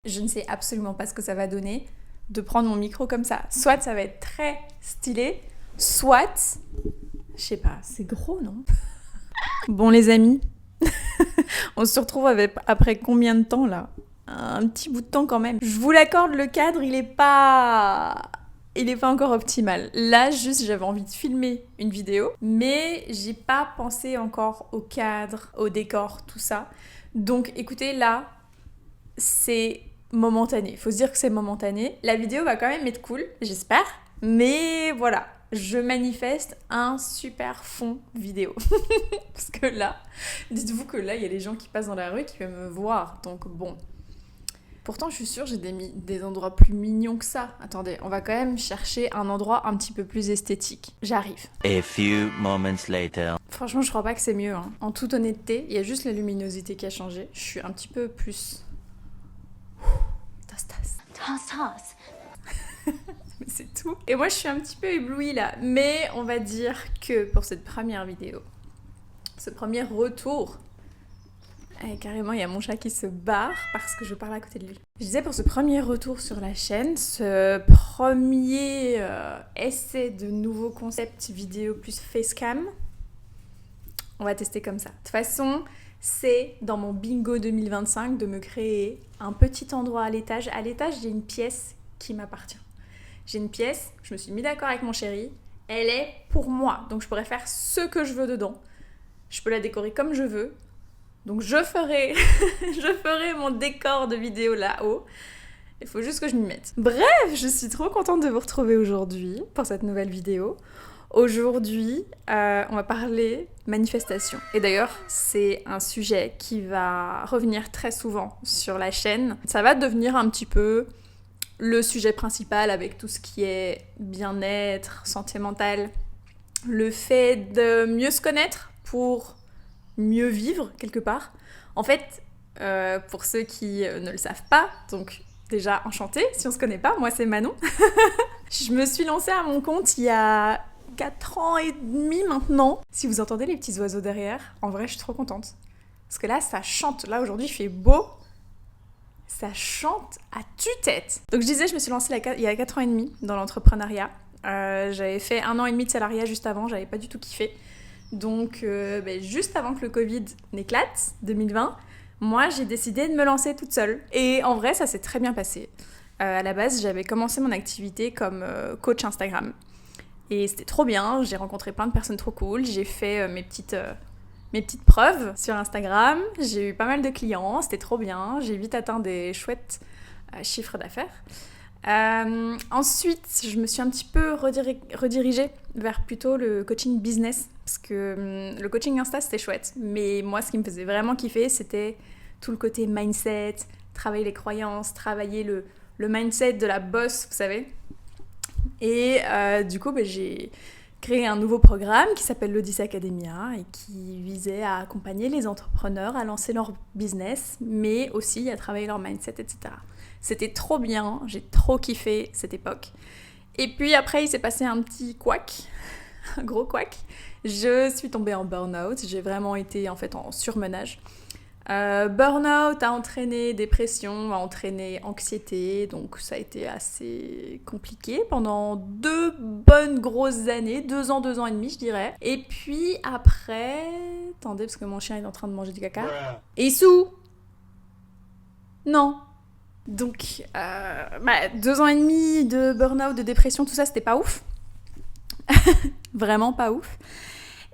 Je ne sais absolument pas ce que ça va donner de prendre mon micro comme ça. Soit ça va être très stylé, soit... Je sais pas, c'est gros, non? Bon les amis, on se retrouve après combien de temps là? Un petit bout de temps quand même. Je vous l'accorde, le cadre, il est pas encore optimal. Là, juste, j'avais envie de filmer une vidéo, mais j'ai pas pensé encore au cadre, au décor, tout ça. Donc, écoutez, là, c'est momentané. Faut se dire que c'est momentané. La vidéo va quand même être cool, j'espère. Mais voilà, je manifeste un super fond vidéo. Parce que là, dites-vous que là, il y a des gens qui passent dans la rue qui peuvent me voir. Donc bon. Pourtant, je suis sûre, j'ai des endroits plus mignons que ça. Attendez, on va quand même chercher un endroit un petit peu plus esthétique. J'arrive. A few moments later. Franchement, je crois pas que c'est mieux. Hein. En toute honnêteté, il y a juste la luminosité qui a changé. Je suis un petit peu plus... Tas. Mais c'est tout. Et moi, je suis un petit peu éblouie là. Mais on va dire que pour cette première vidéo, ce premier retour... carrément, il y a mon chat qui se barre parce que je parle à côté de lui. Je disais pour ce premier retour sur la chaîne, ce premier essai de nouveau concept vidéo plus facecam, on va tester comme ça. De toute façon, c'est dans mon bingo 2025 de me créer un petit endroit à l'étage. À l'étage, j'ai une pièce qui m'appartient. J'ai une pièce, je me suis mis d'accord avec mon chéri, elle est pour moi. Donc je pourrais faire ce que je veux dedans. Je peux la décorer comme je veux. Donc je ferai mon décor de vidéo là-haut. Il faut juste que je m'y mette. Bref, je suis trop contente de vous retrouver aujourd'hui pour cette nouvelle vidéo. Aujourd'hui, on va parler manifestation. Et d'ailleurs, c'est un sujet qui va revenir très souvent sur la chaîne. Ça va devenir un petit peu le sujet principal avec tout ce qui est bien-être, santé mentale, le fait de mieux se connaître pour mieux vivre quelque part. En fait, pour ceux qui ne le savent pas, donc déjà enchantée, si on se connaît pas, moi c'est Manon. Je me suis lancée à mon compte il y a 4 ans et demi maintenant. Si vous entendez les petits oiseaux derrière, en vrai je suis trop contente. Parce que là ça chante, là aujourd'hui il fait beau, ça chante à tue-tête. Donc je disais, je me suis lancée il y a 4 ans et demi dans l'entrepreneuriat. J'avais fait 1 an et demi de salariat juste avant, j'avais pas du tout kiffé. Donc, juste avant que le Covid n'éclate, 2020, moi, j'ai décidé de me lancer toute seule. Et en vrai, ça s'est très bien passé. À la base, j'avais commencé mon activité comme coach Instagram. Et c'était trop bien, j'ai rencontré plein de personnes trop cool, j'ai fait mes petites preuves sur Instagram, j'ai eu pas mal de clients, c'était trop bien, j'ai vite atteint des chouettes chiffres d'affaires. Ensuite, je me suis un petit peu redirigée vers plutôt le coaching business parce que le coaching Insta c'était chouette, mais moi ce qui me faisait vraiment kiffer c'était tout le côté mindset, travailler les croyances, travailler le mindset de la boss, vous savez. Et du coup, j'ai créé un nouveau programme qui s'appelle l'Odyssée Academia et qui visait à accompagner les entrepreneurs à lancer leur business, mais aussi à travailler leur mindset, etc. C'était trop bien, j'ai trop kiffé cette époque. Et puis après, il s'est passé un petit couac, un gros couac. Je suis tombée en burn-out, j'ai vraiment été en fait en surmenage. Burn-out a entraîné dépression, a entraîné anxiété, donc ça a été assez compliqué pendant 2 bonnes grosses années, 2 ans, 2 ans et demi je dirais. Et puis après... Attendez, parce que mon chien est en train de manger du caca. Et sous Non. Donc, 2 ans et demi de burn-out, de dépression, tout ça, c'était pas ouf. Vraiment pas ouf.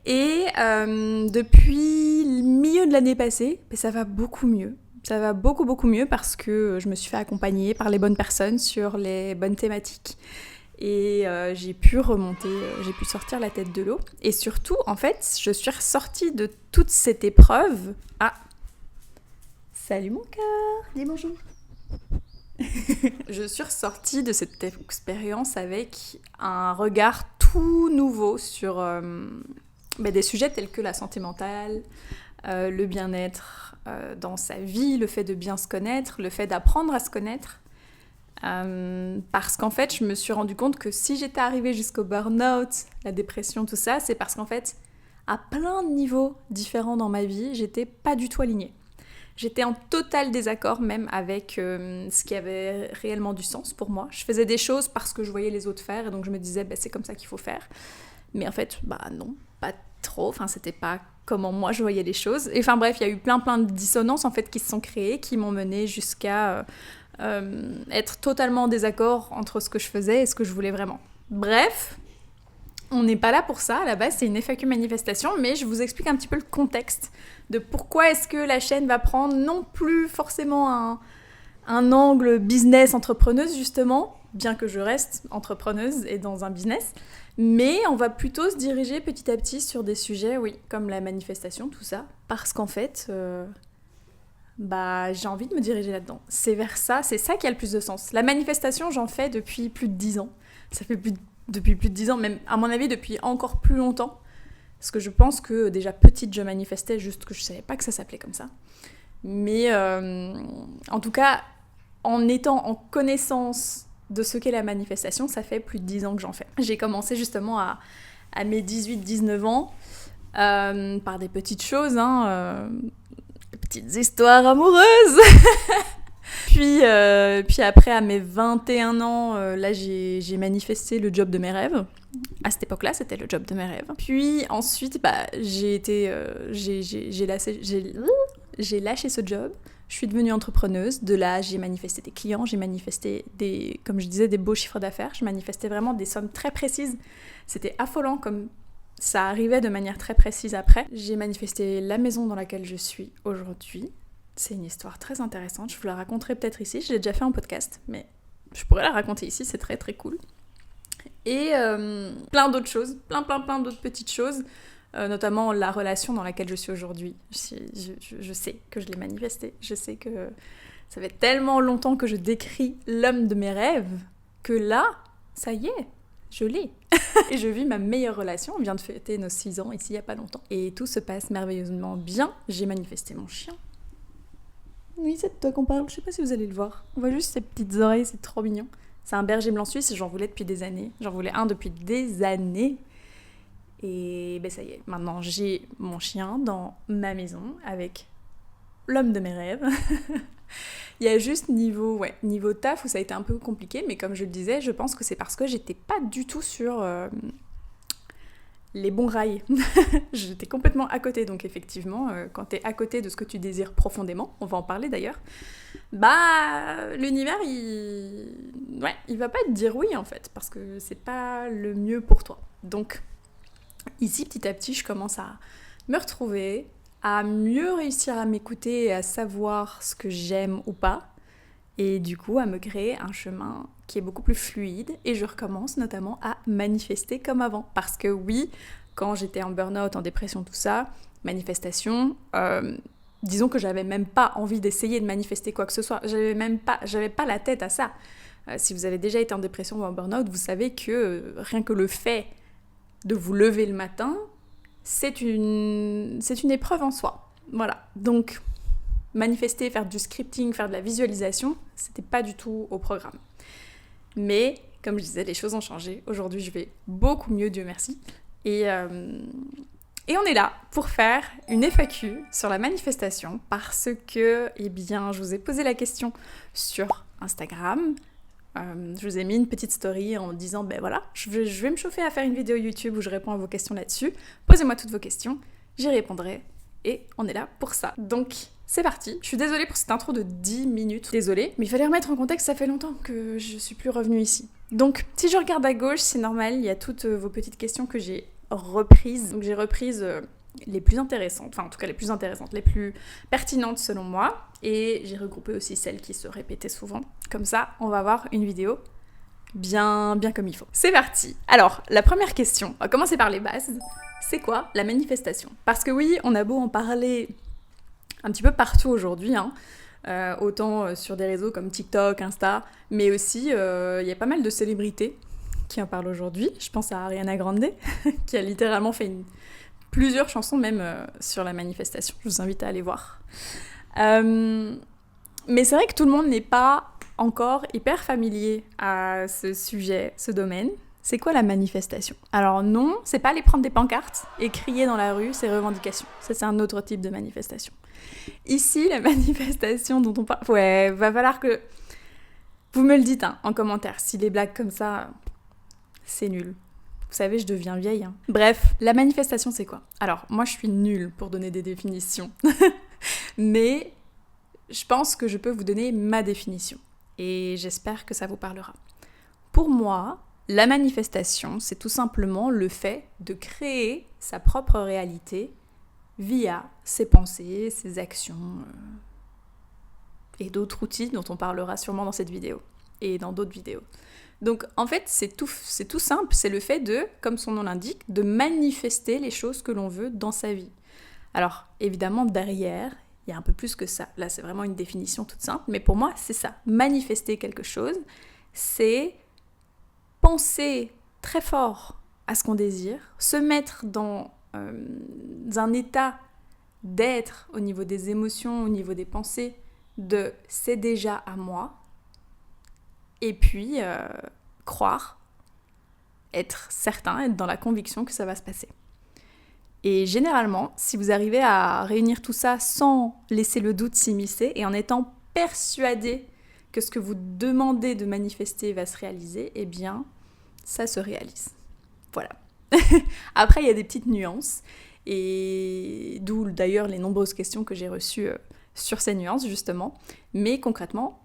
Et depuis le milieu de l'année passée, ça va beaucoup mieux. Ça va beaucoup, beaucoup mieux parce que je me suis fait accompagner par les bonnes personnes sur les bonnes thématiques. Et j'ai pu remonter, j'ai pu sortir la tête de l'eau. Et surtout, en fait, je suis ressortie de toute cette épreuve. Ah, salut mon cœur, dis bonjour. Je suis ressortie de cette expérience avec un regard tout nouveau sur des sujets tels que la santé mentale, le bien-être dans sa vie, le fait de bien se connaître, le fait d'apprendre à se connaître. Parce qu'en fait, je me suis rendu compte que si j'étais arrivée jusqu'au burn-out, la dépression, tout ça, c'est parce qu'en fait, à plein de niveaux différents dans ma vie, j'étais pas du tout alignée. J'étais en total désaccord même avec ce qui avait réellement du sens pour moi. Je faisais des choses parce que je voyais les autres faire et donc je me disais c'est comme ça qu'il faut faire. Mais en fait, non, pas trop. Enfin, c'était pas comment moi je voyais les choses. Et enfin bref, il y a eu plein de dissonances en fait qui se sont créées, qui m'ont menée jusqu'à être totalement en désaccord entre ce que je faisais et ce que je voulais vraiment. Bref, on n'est pas là pour ça, à la base c'est une FAQ manifestation, mais je vous explique un petit peu le contexte de pourquoi est-ce que la chaîne va prendre non plus forcément un angle business entrepreneuse justement, bien que je reste entrepreneuse et dans un business, mais on va plutôt se diriger petit à petit sur des sujets, oui, comme la manifestation, tout ça, parce qu'en fait, j'ai envie de me diriger là-dedans. C'est vers ça, c'est ça qui a le plus de sens. La manifestation, j'en fais depuis plus de 10 ans. Ça fait depuis plus de 10 ans, même à mon avis depuis encore plus longtemps. Parce que je pense que déjà petite, je manifestais, juste que je savais pas que ça s'appelait comme ça. Mais en tout cas, en étant en connaissance de ce qu'est la manifestation, ça fait plus de 10 ans que j'en fais. J'ai commencé justement à mes 18-19 ans par des petites choses, des petites histoires amoureuses. Puis après, à mes 21 ans, là, j'ai manifesté le job de mes rêves. À cette époque-là, c'était le job de mes rêves. Puis ensuite, j'ai lâché ce job. Je suis devenue entrepreneuse. De là, j'ai manifesté des clients, j'ai manifesté comme je disais, des beaux chiffres d'affaires. Je manifestais vraiment des sommes très précises. C'était affolant comme ça arrivait de manière très précise après. J'ai manifesté la maison dans laquelle je suis aujourd'hui. C'est une histoire très intéressante, je vous la raconterai peut-être ici, je l'ai déjà fait en podcast, mais je pourrais la raconter ici, c'est très très cool. Et plein d'autres choses, plein d'autres petites choses, notamment la relation dans laquelle je suis aujourd'hui. Je sais que je l'ai manifestée, je sais que ça fait tellement longtemps que je décris l'homme de mes rêves, que là, ça y est, je l'ai. Et je vis ma meilleure relation, on vient de fêter nos 6 ans ici il n'y a pas longtemps. Et tout se passe merveilleusement bien, j'ai manifesté mon chien. Oui, c'est de toi qu'on parle, je sais pas si vous allez le voir. On voit juste ses petites oreilles, c'est trop mignon. C'est un berger blanc suisse, j'en voulais depuis des années. J'en voulais un depuis des années. Et ça y est, maintenant j'ai mon chien dans ma maison avec l'homme de mes rêves. Il y a juste niveau taf où ça a été un peu compliqué, mais comme je le disais, je pense que c'est parce que j'étais pas du tout sur les bons rails. J'étais complètement à côté, donc effectivement, quand t'es à côté de ce que tu désires profondément, on va en parler d'ailleurs, l'univers, il va pas te dire oui en fait, parce que c'est pas le mieux pour toi. Donc, ici, petit à petit, je commence à me retrouver, à mieux réussir à m'écouter et à savoir ce que j'aime ou pas, et du coup à me créer un chemin qui est beaucoup plus fluide, et je recommence notamment à manifester comme avant. Parce que oui, quand j'étais en burn-out, en dépression, tout ça, manifestation, disons que j'avais même pas envie d'essayer de manifester quoi que ce soit, j'avais pas la tête à ça. Si vous avez déjà été en dépression ou en burn-out, vous savez que rien que le fait de vous lever le matin, c'est une épreuve en soi. Voilà, donc manifester, faire du scripting, faire de la visualisation, c'était pas du tout au programme. Mais, comme je disais, les choses ont changé. Aujourd'hui, je vais beaucoup mieux, Dieu merci. Et on est là pour faire une FAQ sur la manifestation parce que, je vous ai posé la question sur Instagram. Je vous ai mis une petite story en disant, je vais me chauffer à faire une vidéo YouTube où je réponds à vos questions là-dessus. Posez-moi toutes vos questions, j'y répondrai. Et on est là pour ça. Donc, c'est parti. Je suis désolée pour cette intro de 10 minutes. Désolée, mais il fallait remettre en contexte, ça fait longtemps que je suis plus revenue ici. Donc, si je regarde à gauche, c'est normal, il y a toutes vos petites questions que j'ai reprises. Donc, j'ai reprises les plus intéressantes, enfin en tout cas les plus intéressantes, les plus pertinentes selon moi. Et j'ai regroupé aussi celles qui se répétaient souvent. Comme ça, on va avoir une vidéo bien comme il faut. C'est parti. Alors, la première question, on va commencer par les bases. C'est quoi la manifestation ? Parce que oui, on a beau en parler un petit peu partout aujourd'hui, autant sur des réseaux comme TikTok, Insta, mais aussi il y a pas mal de célébrités qui en parlent aujourd'hui. Je pense à Ariana Grande, qui a littéralement fait plusieurs chansons même sur la manifestation. Je vous invite à aller voir. Mais c'est vrai que tout le monde n'est pas encore hyper familier à ce sujet, ce domaine. C'est quoi la manifestation? Alors non, c'est pas aller prendre des pancartes et crier dans la rue ses revendications. Ça, c'est un autre type de manifestation. Ici, la manifestation dont on parle... Ouais, va falloir que vous me le dites en commentaire. Si les blagues comme ça, c'est nul. Vous savez, je deviens vieille. Bref, la manifestation, c'est quoi? Alors, moi, je suis nulle pour donner des définitions. Mais je pense que je peux vous donner ma définition. Et j'espère que ça vous parlera. Pour moi, la manifestation, c'est tout simplement le fait de créer sa propre réalité via ses pensées, ses actions et d'autres outils dont on parlera sûrement dans cette vidéo et dans d'autres vidéos. Donc en fait, c'est tout simple, c'est le fait de, comme son nom l'indique, de manifester les choses que l'on veut dans sa vie. Alors évidemment, derrière, il y a un peu plus que ça. Là, c'est vraiment une définition toute simple, mais pour moi, c'est ça. Manifester quelque chose, c'est penser très fort à ce qu'on désire, se mettre dans un état d'être au niveau des émotions, au niveau des pensées, de « c'est déjà à moi », et puis croire, être certain, être dans la conviction que ça va se passer. Et généralement, si vous arrivez à réunir tout ça sans laisser le doute s'immiscer et en étant persuadé que ce que vous demandez de manifester va se réaliser, eh bien, ça se réalise. Voilà. Après, il y a des petites nuances, et d'où d'ailleurs les nombreuses questions que j'ai reçues sur ces nuances, justement. Mais concrètement,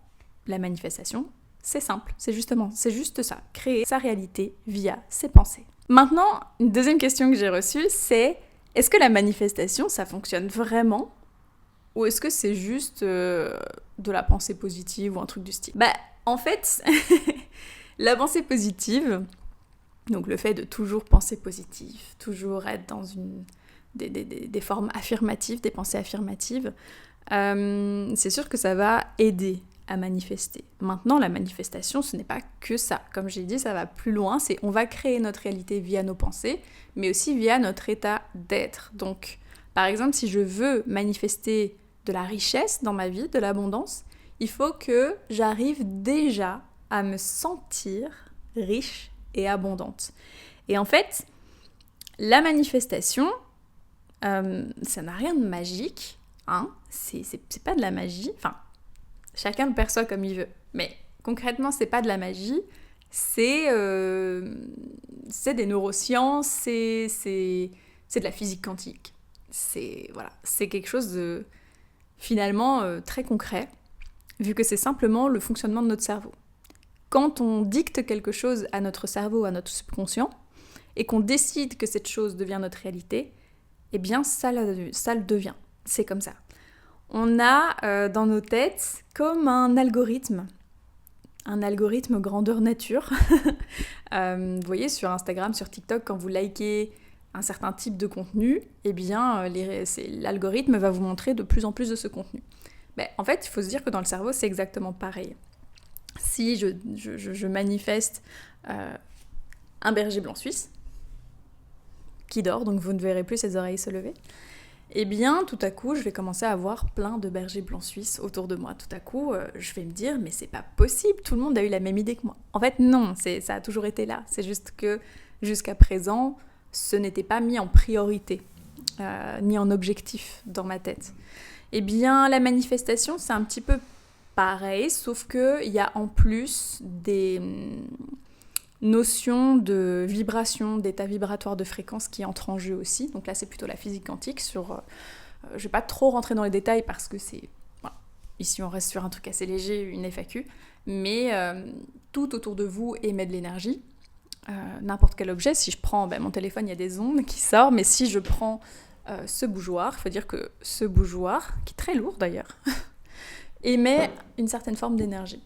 la manifestation, c'est simple, c'est juste ça, créer sa réalité via ses pensées. Maintenant, une deuxième question que j'ai reçue, c'est est-ce que la manifestation, ça fonctionne vraiment? Ou est-ce que c'est juste de la pensée positive ou un truc du style? En fait, la pensée positive, donc le fait de toujours penser positif, toujours être dans des formes affirmatives, des pensées affirmatives, c'est sûr que ça va aider à manifester. Maintenant, la manifestation, ce n'est pas que ça. Comme j'ai dit, ça va plus loin, c'est on va créer notre réalité via nos pensées, mais aussi via notre état d'être. Donc, par exemple, si je veux manifester de la richesse dans ma vie, de l'abondance, il faut que j'arrive déjà à me sentir riche et abondante. Et en fait, la manifestation, ça n'a rien de magique, c'est pas de la magie, enfin, chacun le perçoit comme il veut, mais concrètement, c'est pas de la magie, c'est des neurosciences, c'est de la physique quantique. C'est quelque chose de finalement très concret, vu que c'est simplement le fonctionnement de notre cerveau. Quand on dicte quelque chose à notre cerveau, à notre subconscient, et qu'on décide que cette chose devient notre réalité, eh bien ça le devient. C'est comme ça. On a dans nos têtes comme un algorithme grandeur nature. Vous voyez sur Instagram, sur TikTok, quand vous likez un certain type de contenu, eh bien l'algorithme va vous montrer de plus en plus de ce contenu. En fait, il faut se dire que dans le cerveau, c'est exactement pareil. Si je manifeste un berger blanc suisse qui dort, donc vous ne verrez plus ses oreilles se lever, eh bien, tout à coup, je vais commencer à avoir plein de bergers blancs suisses autour de moi. Tout à coup, je vais me dire, mais c'est pas possible, tout le monde a eu la même idée que moi. En fait, non, ça a toujours été là. C'est juste que, jusqu'à présent, ce n'était pas mis en priorité, ni en objectif dans ma tête. Eh bien, la manifestation, c'est un petit peu pareil, sauf qu'il y a en plus des notion de vibration, d'état vibratoire, de fréquence qui entre en jeu aussi. Donc là, c'est plutôt la physique quantique. Je ne vais pas trop rentrer dans les détails parce que c'est... Voilà, ici, on reste sur un truc assez léger, une FAQ. Mais tout autour de vous émet de l'énergie. N'importe quel objet. Si je prends mon téléphone, il y a des ondes qui sortent. Mais si je prends ce bougeoir, il faut dire que ce bougeoir, qui est très lourd d'ailleurs, émet une certaine forme d'énergie.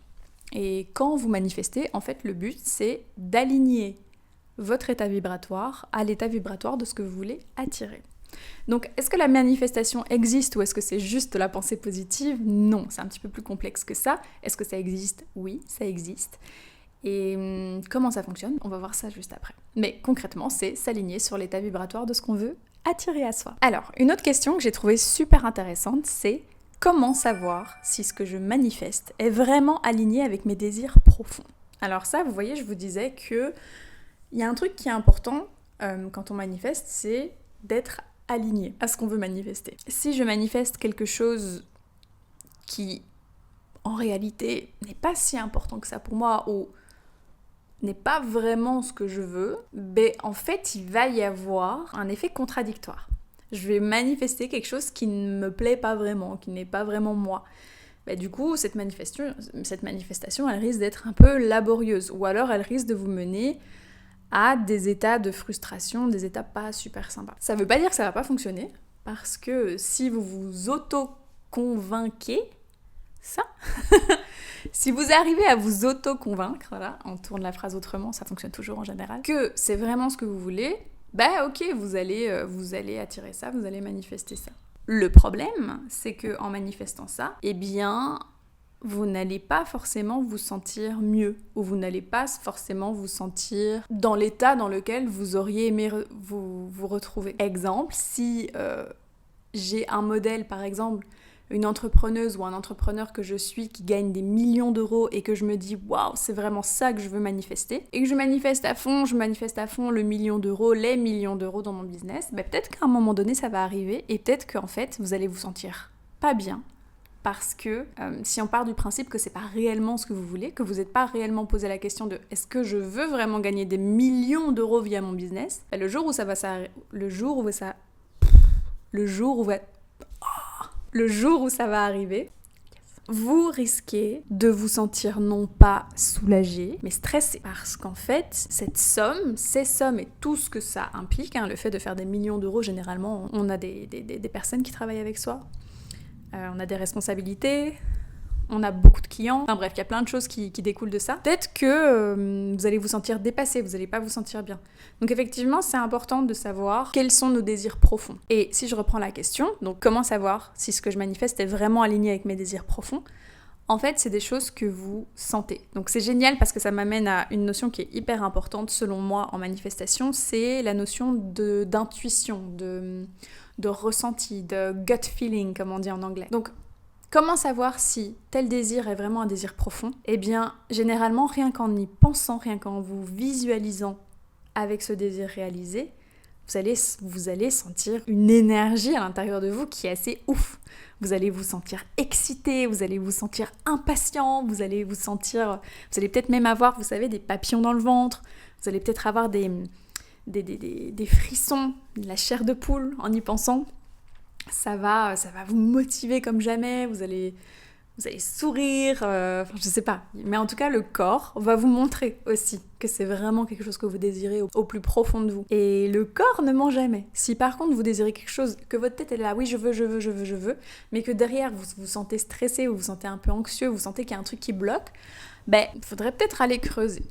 Et quand vous manifestez, en fait, le but, c'est d'aligner votre état vibratoire à l'état vibratoire de ce que vous voulez attirer. Donc, est-ce que la manifestation existe ou est-ce que c'est juste la pensée positive? Non, c'est un petit peu plus complexe que ça. Est-ce que ça existe? Oui, ça existe. Et comment ça fonctionne? On va voir ça juste après. Mais concrètement, c'est s'aligner sur l'état vibratoire de ce qu'on veut attirer à soi. Alors, une autre question que j'ai trouvée super intéressante, c'est comment savoir si ce que je manifeste est vraiment aligné avec mes désirs profonds? Alors ça, vous voyez, je vous disais que Il y a un truc qui est important quand on manifeste, c'est d'être aligné à ce qu'on veut manifester. Si je manifeste quelque chose qui, en réalité, n'est pas si important que ça pour moi, ou n'est pas vraiment ce que je veux, ben en fait, il va y avoir un effet contradictoire. Je vais manifester quelque chose qui ne me plaît pas vraiment, qui n'est pas vraiment moi. Ben, du coup, cette manifestation, elle risque d'être un peu laborieuse, ou alors elle risque de vous mener à des états de frustration, des états pas super sympas. Ça veut pas dire que ça va pas fonctionner, parce que si vous vous auto-convainquez, ça si vous arrivez à vous auto-convaincre, voilà, on tourne la phrase autrement, ça fonctionne toujours en général, que c'est vraiment ce que vous voulez, bah ok, vous allez attirer ça, vous allez manifester ça. Le problème, c'est que en manifestant ça, eh bien, vous n'allez pas forcément vous sentir mieux, ou vous n'allez pas forcément vous sentir dans l'état dans lequel vous auriez aimé vous retrouver. Exemple, si j'ai un modèle, par exemple, une entrepreneuse ou un entrepreneur que je suis qui gagne des millions d'euros et que je me dis waouh, c'est vraiment ça que je veux manifester, et que je manifeste à fond le million d'euros, les millions d'euros dans mon business, bah peut-être qu'à un moment donné ça va arriver, et peut-être qu'en fait vous allez vous sentir pas bien, parce que si on part du principe que c'est pas réellement ce que vous voulez, que vous n'êtes pas réellement posé la question de est-ce que je veux vraiment gagner des millions d'euros via mon business, bah, le jour où ça va arriver, vous risquez de vous sentir non pas soulagé, mais stressé. Parce qu'en fait, ces sommes et tout ce que ça implique, le fait de faire des millions d'euros, généralement, on a des personnes qui travaillent avec soi, on a des responsabilités, on a beaucoup de clients, enfin bref, il y a plein de choses qui découlent de ça. Peut-être que vous allez vous sentir dépassé, vous n'allez pas vous sentir bien. Donc effectivement, c'est important de savoir quels sont nos désirs profonds. Et si je reprends la question, donc comment savoir si ce que je manifeste est vraiment aligné avec mes désirs profonds ? En fait, c'est des choses que vous sentez. Donc c'est génial parce que ça m'amène à une notion qui est hyper importante selon moi en manifestation, c'est la notion d'intuition, de ressenti, de gut feeling comme on dit en anglais. Donc comment savoir si tel désir est vraiment un désir profond ? Eh bien, généralement, rien qu'en y pensant, rien qu'en vous visualisant avec ce désir réalisé, vous allez sentir une énergie à l'intérieur de vous qui est assez ouf. Vous allez vous sentir excité, vous allez vous sentir impatient, vous allez peut-être même avoir, vous savez, des papillons dans le ventre, vous allez peut-être avoir des frissons, de la chair de poule en y pensant. Ça va vous motiver comme jamais, vous allez sourire, je sais pas. Mais en tout cas, le corps va vous montrer aussi que c'est vraiment quelque chose que vous désirez au plus profond de vous. Et le corps ne ment jamais. Si par contre vous désirez quelque chose, que votre tête est là, oui je veux, mais que derrière vous vous sentez stressé, ou vous vous sentez un peu anxieux, vous sentez qu'il y a un truc qui bloque, il faudrait peut-être aller creuser.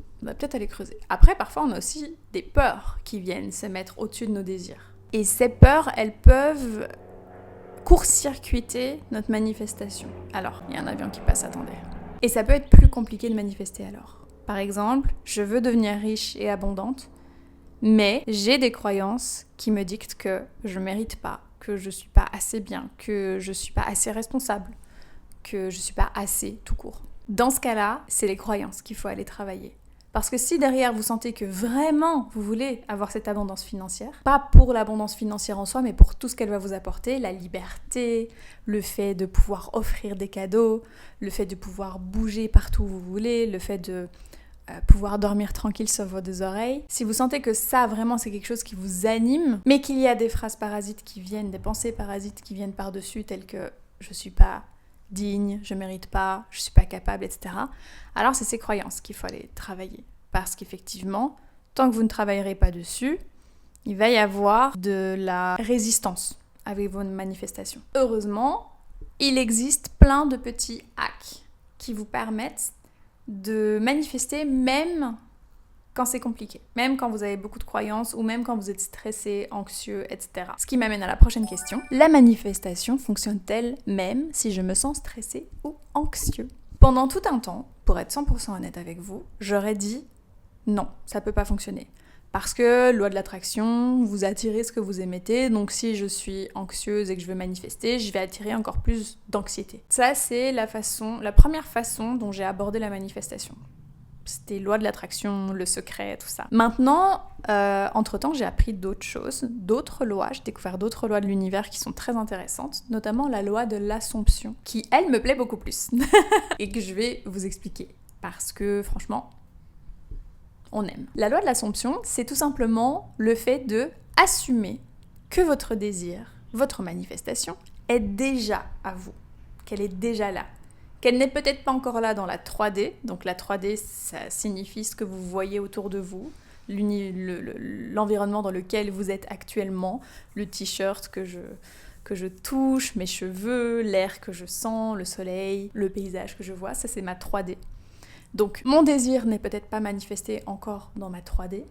Après, parfois on a aussi des peurs qui viennent se mettre au-dessus de nos désirs. Et ces peurs, elles peuvent court-circuiter notre manifestation. Alors, il y a un avion qui passe, attendez. Et ça peut être plus compliqué de manifester alors. Par exemple, je veux devenir riche et abondante, mais j'ai des croyances qui me dictent que je ne mérite pas, que je ne suis pas assez bien, que je ne suis pas assez responsable, que je ne suis pas assez tout court. Dans ce cas-là, c'est les croyances qu'il faut aller travailler. Parce que si derrière vous sentez que vraiment vous voulez avoir cette abondance financière, pas pour l'abondance financière en soi, mais pour tout ce qu'elle va vous apporter, la liberté, le fait de pouvoir offrir des cadeaux, le fait de pouvoir bouger partout où vous voulez, le fait de pouvoir dormir tranquille sur vos deux oreilles. Si vous sentez que ça vraiment c'est quelque chose qui vous anime, mais qu'il y a des phrases parasites qui viennent, des pensées parasites qui viennent par-dessus, telles que « je suis pas digne, je mérite pas, je suis pas capable, etc. » Alors c'est ces croyances qu'il faut aller travailler. Parce qu'effectivement, tant que vous ne travaillerez pas dessus, il va y avoir de la résistance avec vos manifestations. Heureusement, il existe plein de petits hacks qui vous permettent de manifester même quand c'est compliqué, même quand vous avez beaucoup de croyances ou même quand vous êtes stressé, anxieux, etc. Ce qui m'amène à la prochaine question. La manifestation fonctionne-t-elle même si je me sens stressé ou anxieux ? Pendant tout un temps, pour être 100% honnête avec vous, j'aurais dit non, ça peut pas fonctionner. Parce que loi de l'attraction, vous attirez ce que vous émettez, donc si je suis anxieuse et que je veux manifester, je vais attirer encore plus d'anxiété. Ça, c'est la première façon dont j'ai abordé la manifestation. C'était loi de l'attraction, le secret, tout ça. Maintenant, entre-temps, j'ai appris d'autres choses, d'autres lois. J'ai découvert d'autres lois de l'univers qui sont très intéressantes, notamment la loi de l'Assomption, qui, elle, me plaît beaucoup plus. Et que je vais vous expliquer. Parce que, franchement, on aime. La loi de l'Assomption, c'est tout simplement le fait de assumer que votre désir, votre manifestation, est déjà à vous. Qu'elle est déjà là. Qu'elle n'est peut-être pas encore là dans la 3D. Donc la 3D, ça signifie ce que vous voyez autour de vous, l'environnement dans lequel vous êtes actuellement, le t-shirt que je touche, mes cheveux, l'air que je sens, le soleil, le paysage que je vois, ça c'est ma 3D. Donc mon désir n'est peut-être pas manifesté encore dans ma 3D,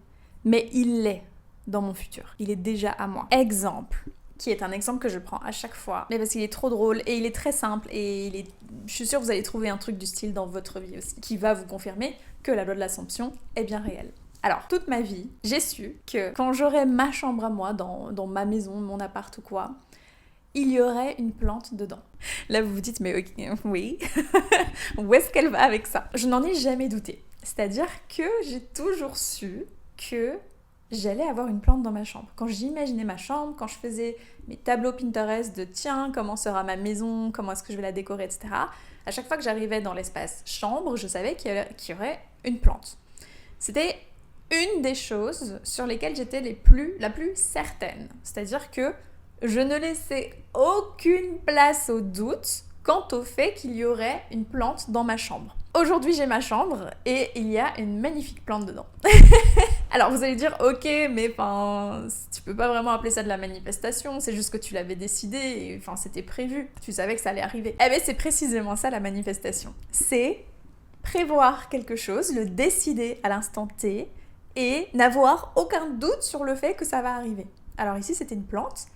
mais il l'est dans mon futur. Il est déjà à moi. Exemple, qui est un exemple que je prends à chaque fois, mais parce qu'il est trop drôle et il est très simple et je suis sûre que vous allez trouver un truc du style dans votre vie aussi, qui va vous confirmer que la loi de l'Assomption est bien réelle. Alors, toute ma vie, j'ai su que quand j'aurais ma chambre à moi, dans ma maison, mon appart ou quoi, il y aurait une plante dedans. Là, vous vous dites, mais ok, oui, où est-ce qu'elle va avec ça? Je n'en ai jamais douté. C'est-à-dire que j'ai toujours su que j'allais avoir une plante dans ma chambre. Quand j'imaginais ma chambre, quand je faisais mes tableaux Pinterest de tiens, comment sera ma maison, comment est-ce que je vais la décorer, etc. À chaque fois que j'arrivais dans l'espace chambre, je savais qu'il y aurait une plante. C'était une des choses sur lesquelles j'étais la plus certaine. C'est-à-dire que je ne laissais aucune place au doute quant au fait qu'il y aurait une plante dans ma chambre. Aujourd'hui, j'ai ma chambre et il y a une magnifique plante dedans. Alors, vous allez dire, ok, mais tu peux pas vraiment appeler ça de la manifestation, c'est juste que tu l'avais décidé et c'était prévu. Tu savais que ça allait arriver. Eh bien, c'est précisément ça, la manifestation. C'est prévoir quelque chose, le décider à l'instant T et n'avoir aucun doute sur le fait que ça va arriver. Alors ici, c'était une plante,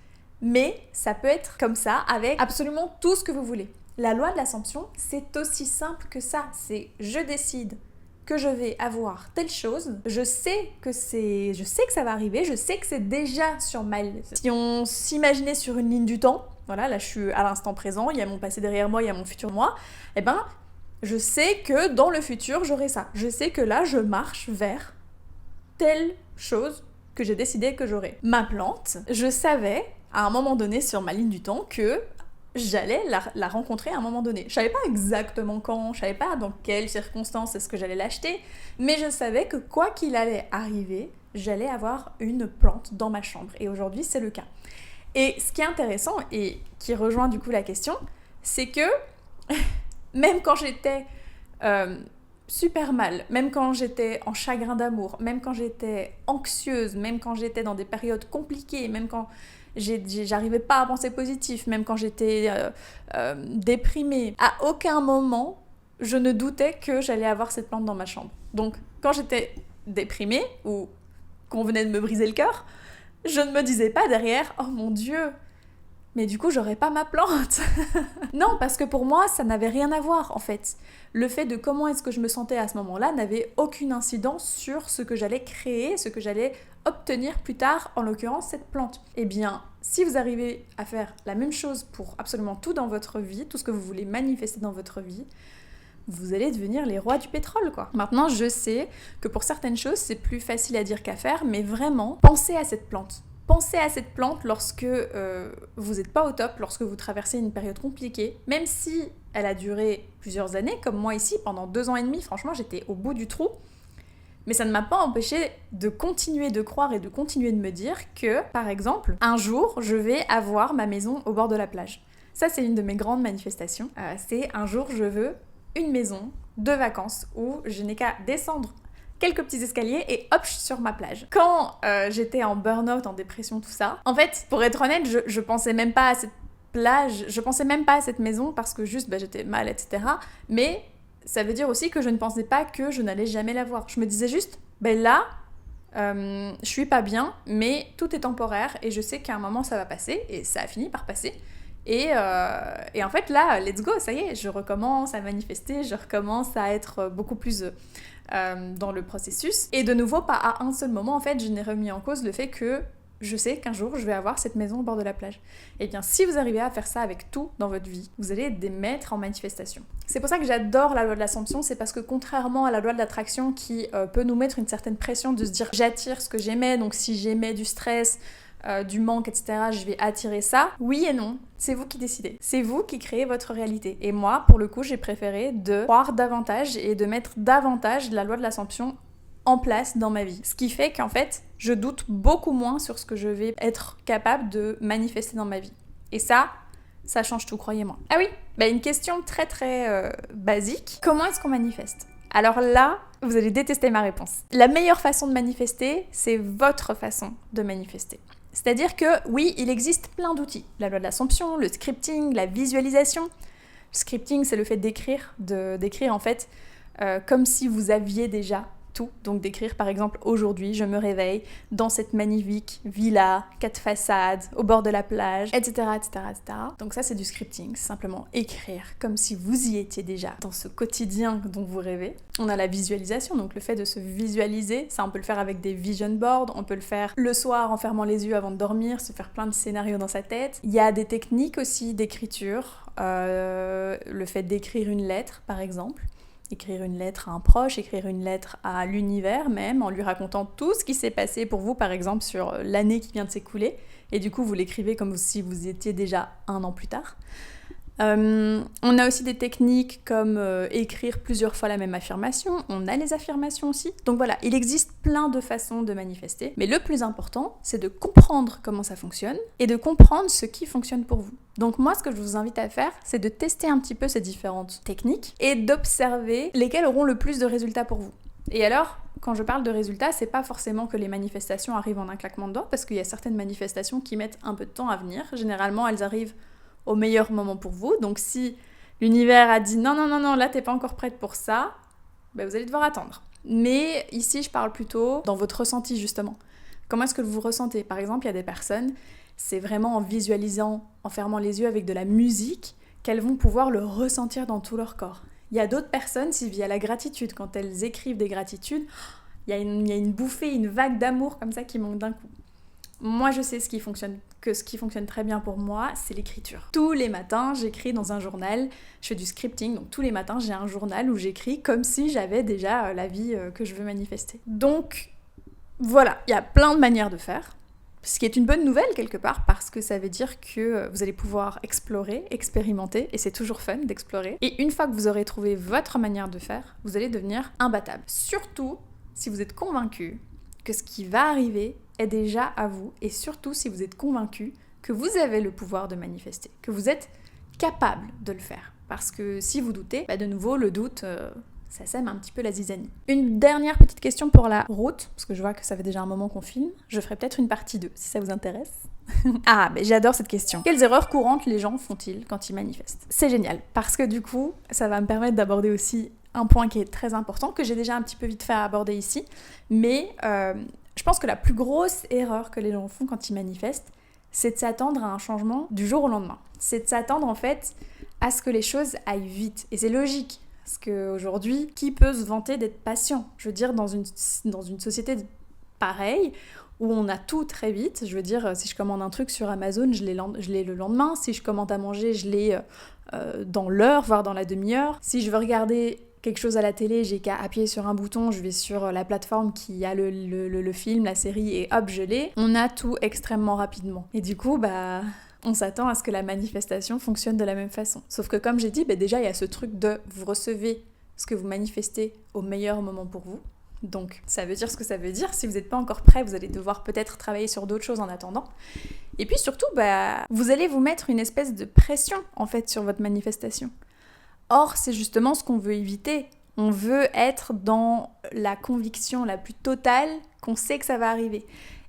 mais ça peut être comme ça avec absolument tout ce que vous voulez. La loi de l'Assomption, c'est aussi simple que ça. C'est je décide que je vais avoir telle chose, je sais que ça va arriver, je sais que c'est déjà sur ma liste. Si on s'imaginait sur une ligne du temps, voilà, là je suis à l'instant présent, il y a mon passé derrière moi, il y a mon futur moi, eh ben je sais que dans le futur j'aurai ça. Je sais que là je marche vers telle chose que j'ai décidé que j'aurais. Ma plante, je savais à un moment donné sur ma ligne du temps que j'allais la rencontrer à un moment donné. Je savais pas exactement quand, je savais pas dans quelles circonstances est-ce que j'allais l'acheter, mais je savais que quoi qu'il allait arriver, j'allais avoir une plante dans ma chambre. Et aujourd'hui, c'est le cas. Et ce qui est intéressant, et qui rejoint du coup la question, c'est que même quand j'étais super mal, même quand j'étais en chagrin d'amour, même quand j'étais anxieuse, même quand j'étais dans des périodes compliquées, même quand j'arrivais pas à penser positif, même quand j'étais déprimée, à aucun moment je ne doutais que j'allais avoir cette plante dans ma chambre. Donc quand j'étais déprimée ou qu'on venait de me briser le cœur, je ne me disais pas derrière « Oh mon Dieu, mais du coup j'aurais pas ma plante !» Non, parce que pour moi ça n'avait rien à voir en fait. Le fait de comment est-ce que je me sentais à ce moment-là n'avait aucune incidence sur ce que j'allais créer, ce que j'allais obtenir plus tard, en l'occurrence cette plante. Eh bien, si vous arrivez à faire la même chose pour absolument tout dans votre vie, tout ce que vous voulez manifester dans votre vie, vous allez devenir les rois du pétrole, quoi. Maintenant, je sais que pour certaines choses, c'est plus facile à dire qu'à faire, mais vraiment, pensez à cette plante. Pensez à cette plante lorsque vous n'êtes pas au top, lorsque vous traversez une période compliquée, même si elle a duré plusieurs années, comme moi ici, pendant 2 ans et demi, franchement, j'étais au bout du trou. Mais ça ne m'a pas empêché de continuer de croire et de continuer de me dire que, par exemple, un jour, je vais avoir ma maison au bord de la plage. Ça, c'est une de mes grandes manifestations. C'est un jour, je veux une maison de vacances où je n'ai qu'à descendre quelques petits escaliers et hop, je suis sur ma plage. Quand j'étais en burn-out, en dépression, tout ça, en fait, pour être honnête, je pensais même pas à cette plage, je pensais même pas à cette maison parce que juste, j'étais mal, etc. Mais ça veut dire aussi que je ne pensais pas que je n'allais jamais la voir. Je me disais juste, là, je suis pas bien, mais tout est temporaire et je sais qu'à un moment ça va passer et ça a fini par passer. Et en fait là, let's go, ça y est, je recommence à manifester, je recommence à être beaucoup plus dans le processus. Et de nouveau, pas à un seul moment, en fait, je n'ai remis en cause le fait que je sais qu'un jour je vais avoir cette maison au bord de la plage. Et bien si vous arrivez à faire ça avec tout dans votre vie, vous allez être des maîtres en manifestation. C'est pour ça que j'adore la loi de l'Assomption, c'est parce que contrairement à la loi de l'attraction qui peut nous mettre une certaine pression de se dire j'attire ce que j'aimais, donc si j'aimais du stress, du manque, etc., je vais attirer ça. Oui et non, c'est vous qui décidez. C'est vous qui créez votre réalité. Et moi, pour le coup, j'ai préféré de croire davantage et de mettre davantage la loi de l'Assomption en place dans ma vie. Ce qui fait qu'en fait, je doute beaucoup moins sur ce que je vais être capable de manifester dans ma vie. Et ça change tout, croyez-moi. Ah oui, une question très basique. Comment est-ce qu'on manifeste ? Alors là, vous allez détester ma réponse. La meilleure façon de manifester, c'est votre façon de manifester. C'est-à-dire que oui, il existe plein d'outils. La loi de l'Assomption, le scripting, la visualisation. Le scripting, c'est le fait d'écrire en fait comme si vous aviez déjà tout. Donc d'écrire par exemple aujourd'hui, je me réveille dans cette magnifique villa, 4 façades, au bord de la plage, etc. etc., etc. Donc ça c'est du scripting, c'est simplement écrire comme si vous y étiez déjà dans ce quotidien dont vous rêvez. On a la visualisation, donc le fait de se visualiser, ça on peut le faire avec des vision boards, on peut le faire le soir en fermant les yeux avant de dormir, se faire plein de scénarios dans sa tête. Il y a des techniques aussi d'écriture, le fait d'écrire une lettre par exemple. Écrire une lettre à un proche, écrire une lettre à l'univers même, en lui racontant tout ce qui s'est passé pour vous, par exemple, sur l'année qui vient de s'écouler. Et du coup, vous l'écrivez comme si vous étiez déjà 1 an plus tard. On a aussi des techniques comme écrire plusieurs fois la même affirmation. On a les affirmations aussi. Donc voilà, il existe plein de façons de manifester. Mais le plus important, c'est de comprendre comment ça fonctionne et de comprendre ce qui fonctionne pour vous. Donc moi, ce que je vous invite à faire, c'est de tester un petit peu ces différentes techniques et d'observer lesquelles auront le plus de résultats pour vous. Et alors, quand je parle de résultats, c'est pas forcément que les manifestations arrivent en un claquement de doigts, parce qu'il y a certaines manifestations qui mettent un peu de temps à venir. Généralement, elles arrivent au meilleur moment pour vous. Donc si l'univers a dit non, là t'es pas encore prête pour ça, vous allez devoir attendre. Mais ici, je parle plutôt dans votre ressenti justement. Comment est-ce que vous ressentez ? Par exemple, il y a des personnes, c'est vraiment en visualisant, en fermant les yeux avec de la musique, qu'elles vont pouvoir le ressentir dans tout leur corps. Il y a d'autres personnes, c'est via la gratitude. Quand elles écrivent des gratitudes, il y a une bouffée, une vague d'amour comme ça qui monte d'un coup. Moi, je sais ce qui fonctionne très bien pour moi, c'est l'écriture. Tous les matins, j'écris dans un journal, je fais du scripting, donc tous les matins, j'ai un journal où j'écris comme si j'avais déjà la vie que je veux manifester. Donc, voilà, il y a plein de manières de faire, ce qui est une bonne nouvelle quelque part, parce que ça veut dire que vous allez pouvoir explorer, expérimenter, et c'est toujours fun d'explorer. Et une fois que vous aurez trouvé votre manière de faire, vous allez devenir imbattable. Surtout si vous êtes convaincu que ce qui va arriver est déjà à vous, et surtout si vous êtes convaincu que vous avez le pouvoir de manifester, que vous êtes capable de le faire. Parce que si vous doutez, de nouveau, le doute, ça sème un petit peu la zizanie. Une dernière petite question pour la route, parce que je vois que ça fait déjà un moment qu'on filme. Je ferai peut-être une partie 2, si ça vous intéresse. J'adore cette question. Quelles erreurs courantes les gens font-ils quand ils manifestent ? C'est génial, parce que du coup, ça va me permettre d'aborder aussi un point qui est très important, que j'ai déjà un petit peu vite fait à aborder ici, mais je pense que la plus grosse erreur que les gens font quand ils manifestent, c'est de s'attendre à un changement du jour au lendemain. C'est de s'attendre en fait à ce que les choses aillent vite. Et c'est logique, parce qu'aujourd'hui, qui peut se vanter d'être patient ? Je veux dire, dans une société pareille, où on a tout très vite, je veux dire, si je commande un truc sur Amazon, je l'ai le lendemain, si je commande à manger, je l'ai dans l'heure, voire dans la demi-heure. Si je veux regarder quelque chose à la télé, j'ai qu'à appuyer sur un bouton, je vais sur la plateforme qui a le film, la série, et hop, je l'ai. On a tout extrêmement rapidement. Et du coup, on s'attend à ce que la manifestation fonctionne de la même façon. Sauf que comme j'ai dit, déjà, il y a ce truc de vous recevez ce que vous manifestez au meilleur moment pour vous. Donc, ça veut dire ce que ça veut dire. Si vous n'êtes pas encore prêt, vous allez devoir peut-être travailler sur d'autres choses en attendant. Et puis surtout, vous allez vous mettre une espèce de pression, en fait, sur votre manifestation. Or, c'est justement ce qu'on veut éviter. On veut être dans la conviction la plus totale qu'on sait que ça va arriver.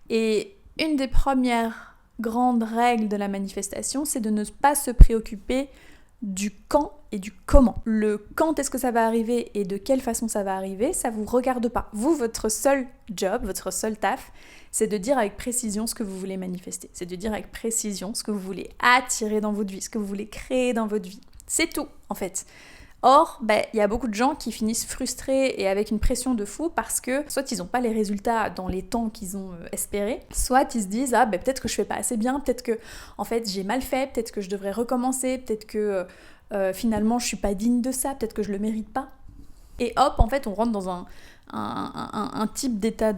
Et une des premières grandes règles de la manifestation, c'est de ne pas se préoccuper du quand et du comment. Le quand est-ce que ça va arriver et de quelle façon ça va arriver, ça vous regarde pas. Vous, votre seul job, votre seul taf, c'est de dire avec précision ce que vous voulez manifester. C'est de dire avec précision ce que vous voulez attirer dans votre vie, ce que vous voulez créer dans votre vie. C'est tout, en fait. Or, il y a beaucoup de gens qui finissent frustrés et avec une pression de fou parce que soit ils n'ont pas les résultats dans les temps qu'ils ont espérés, soit ils se disent peut-être que je fais pas assez bien, peut-être que en fait j'ai mal fait, peut-être que je devrais recommencer, peut-être que finalement je suis pas digne de ça, peut-être que je le mérite pas. Et hop, en fait on rentre dans un type d'état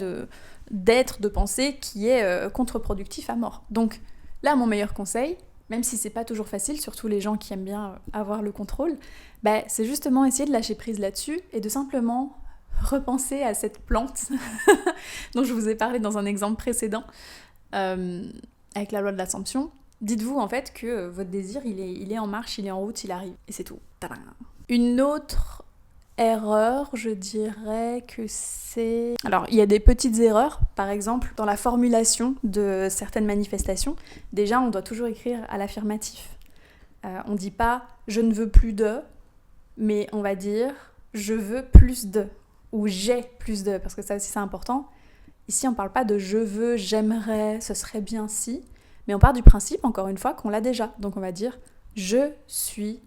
d'être, de pensée qui est contre-productif à mort. Donc là, mon meilleur conseil, même si c'est pas toujours facile, surtout les gens qui aiment bien avoir le contrôle, c'est justement essayer de lâcher prise là-dessus et de simplement repenser à cette plante dont je vous ai parlé dans un exemple précédent avec la loi de l'Assomption. Dites-vous en fait que votre désir, il est en marche, il est en route, il arrive. Et c'est tout. Tadam. Une autre erreur, je dirais que c'est... Alors, il y a des petites erreurs, par exemple, dans la formulation de certaines manifestations. Déjà, on doit toujours écrire à l'affirmatif. On ne dit pas « je ne veux plus de », mais on va dire « je veux plus de » ou « j'ai plus de », parce que ça aussi c'est important. Ici, on ne parle pas de « je veux »,« j'aimerais »,« ce serait bien si », mais on part du principe, encore une fois, qu'on l'a déjà. Donc on va dire « je suis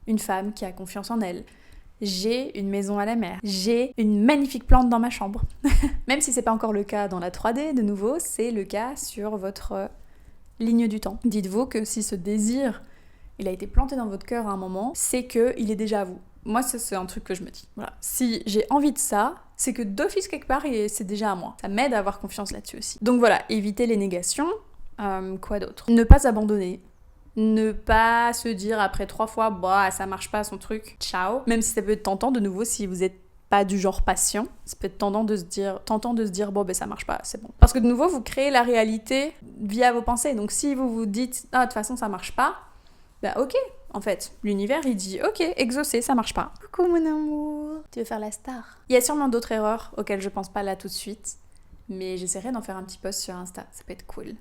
une femme qui a confiance en elle ». J'ai une maison à la mer. J'ai une magnifique plante dans ma chambre. Même si c'est pas encore le cas dans la 3D, de nouveau, c'est le cas sur votre ligne du temps. Dites-vous que si ce désir, il a été planté dans votre cœur à un moment, c'est qu'il est déjà à vous. Moi, c'est un truc que je me dis. Voilà. Si j'ai envie de ça, c'est que d'office quelque part, c'est déjà à moi. Ça m'aide à avoir confiance là-dessus aussi. Donc voilà, évitez les négations. Quoi d'autre ? Ne pas abandonner. Ne pas se dire après 3 fois, ça marche pas son truc, ciao. Même si ça peut être tentant, de nouveau, si vous êtes pas du genre patient, ça peut être tentant de se dire ça marche pas, c'est bon. Parce que de nouveau, vous créez la réalité via vos pensées. Donc si vous vous dites, de toute façon ça marche pas, ok, en fait, l'univers il dit, ok, exaucé, ça marche pas. Coucou mon amour, tu veux faire la star ? Il y a sûrement d'autres erreurs auxquelles je pense pas là tout de suite, mais j'essaierai d'en faire un petit post sur Insta, ça peut être cool.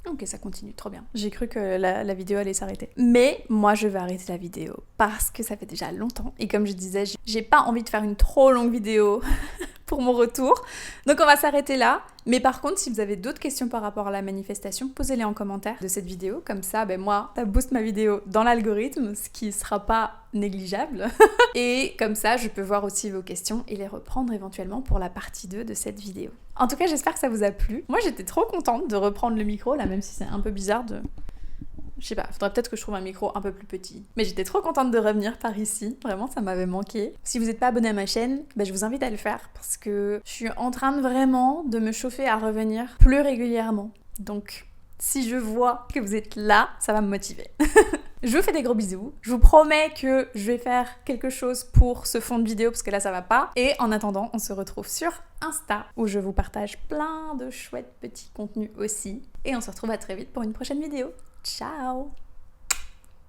Ok, ça continue, trop bien. J'ai cru que la vidéo allait s'arrêter. Mais moi, je vais arrêter la vidéo parce que ça fait déjà longtemps. Et comme je disais, j'ai pas envie de faire une trop longue vidéo pour mon retour. Donc on va s'arrêter là. Mais par contre, si vous avez d'autres questions par rapport à la manifestation, posez-les en commentaire de cette vidéo. Comme ça, moi, ça booste ma vidéo dans l'algorithme, ce qui sera pas négligeable. Et comme ça, je peux voir aussi vos questions et les reprendre éventuellement pour la partie 2 de cette vidéo. En tout cas, j'espère que ça vous a plu. Moi, j'étais trop contente de reprendre le micro, là, même si c'est un peu bizarre de... Je sais pas, faudrait peut-être que je trouve un micro un peu plus petit. Mais j'étais trop contente de revenir par ici. Vraiment, ça m'avait manqué. Si vous n'êtes pas abonné à ma chaîne, je vous invite à le faire parce que je suis en train de vraiment de me chauffer à revenir plus régulièrement. Donc, si je vois que vous êtes là, ça va me motiver. Je vous fais des gros bisous. Je vous promets que je vais faire quelque chose pour ce fond de vidéo parce que là, ça va pas. Et en attendant, on se retrouve sur Insta où je vous partage plein de chouettes petits contenus aussi. Et on se retrouve à très vite pour une prochaine vidéo. Ciao!